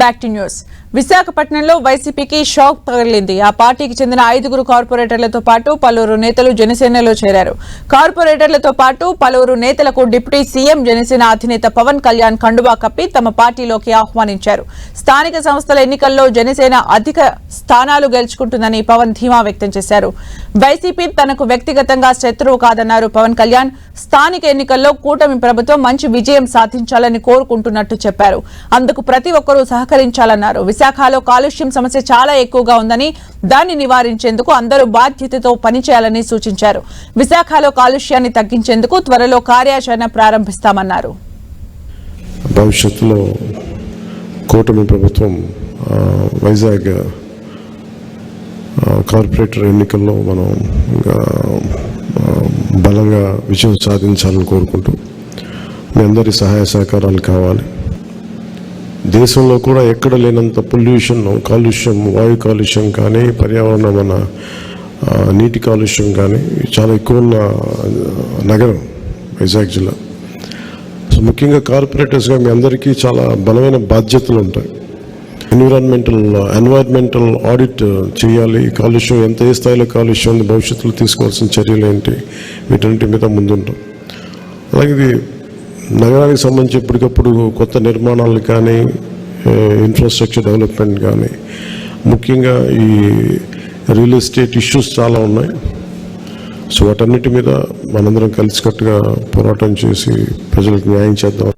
Back to news. విశాఖపట్నంలో వైసీపీకి shock తగిలింది. ఆ పార్టీకి చెందిన 5 కార్పొరేటర్లతో పాటు పలువురు నేతలు జనసేనలో చేరారు. కార్పొరేటర్లతో పాటు పలువురు నేతలకు డిప్యూటీ సీఎం జనసేన అధినేత పవన్ కళ్యాణ్ కండువా కప్పి తమ పార్టీలోకి ఆహ్వానించారు. స్థానిక సంస్థల ఎన్నికల్లో జనసేన అధిక స్థానాలు గెలుచుకుంటుందని పవన్ ధీమా వ్యక్తం చేశారు. వైసీపీ తనకు వ్యక్తిగతంగా శత్రువు కాదన్నారు పవన్ కళ్యాణ్. స్థానిక ఎన్నికల్లో కూటమి ప్రభుత్వం మంచి విజయం సాధించాలని కోరుకుంటున్నట్టు చెప్పారు. అందుకు ప్రతి ఒక్కరూ సహకరించాలన్నారు. విశాఖలో కాలుష్యం సమస్య చాలా ఎక్కువగా ఉందని, దాన్ని నివారించేందుకు అందరూ బాధ్యతతో పనిచేయాలని సూచించారు. విశాఖలో కాలుష్యాన్ని తగ్గించేందుకు త్వరలో కార్యాచరణ ప్రారంభిస్తామన్నారు. భవిష్యత్తులో కూటమి ప్రభుత్వం వైజాగ్ కార్పొరేటర్ ఎన్నికల్లో మనం బలంగా విజయం సాధించాలని కోరుకుంటూ మీ అందరి సహాయ సహకారాలు కావాలి. దేశంలో కూడా ఎక్కడ లేనంత కాలుష్యం, వాయు కాలుష్యం కానీ, పర్యావరణ మన నీటి కాలుష్యం కానీ చాలా ఎక్కువ ఉన్న నగరం వైజాగ్ జిల్లా. సో ముఖ్యంగా కార్పొరేటర్స్గా మీ అందరికీ చాలా బలమైన బాధ్యతలు ఉంటాయి. ఎన్వైర్న్మెంటల్ ఆడిట్ చేయాలి. కాలుష్యం ఏ స్థాయిలో కాలుష్యం ఉంది, భవిష్యత్తులో తీసుకోవాల్సిన చర్యలు ఏంటి, వీటన్నిటి మీద ముందుంటాం. అలాగే ఇది నగరానికి సంబంధించి ఎప్పటికప్పుడు కొత్త నిర్మాణాలు కానీ, ఇన్ఫ్రాస్ట్రక్చర్ డెవలప్మెంట్ కానీ, ముఖ్యంగా ఈ రియల్ ఎస్టేట్ ఇష్యూస్ చాలా ఉన్నాయి. సో వాటన్నిటి మీద మనందరం కలిసికట్టుగా పోరాటం చేసి ప్రజలకు న్యాయం చేద్దాం.